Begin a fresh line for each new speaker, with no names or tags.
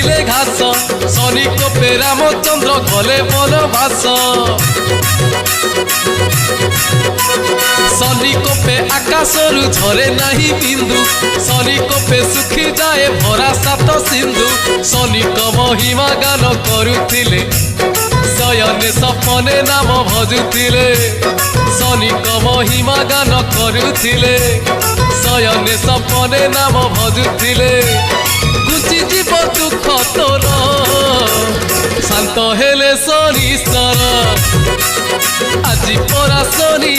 ଖାଇଲେ ଘାସ ଶନି କୋପେ ରାମଚନ୍ଦ୍ର ଗଲେ ବନବାସ ଶନି କୋପେ ଆକାଶରୁ ଝରେ ନାହିଁ ବିନ୍ଦୁ ଶନି କୋପେ ଶୁଖି ଯାଏ ଭରା ସାତ ସିନ୍ଧୁ ଶନିଙ୍କ ମହିମା ଗାନ କରୁଥିଲେ ଶୟନେ ସପନେ ନାମ ଭଜୁଥିଲେ ଶନିଙ୍କ ମହିମା ଗାନ କରୁଥିଲେ ଶୟନେ ସପନେ ନାମ ଭଜୁଥିଲେ ଘୁଞ୍ଚି ଯିବ ଦୁଃଖ ତୋର ଶାନ୍ତ ହେଲେ ଶନି ଈଶ୍ୱର ଆଜି ପରା ଶନି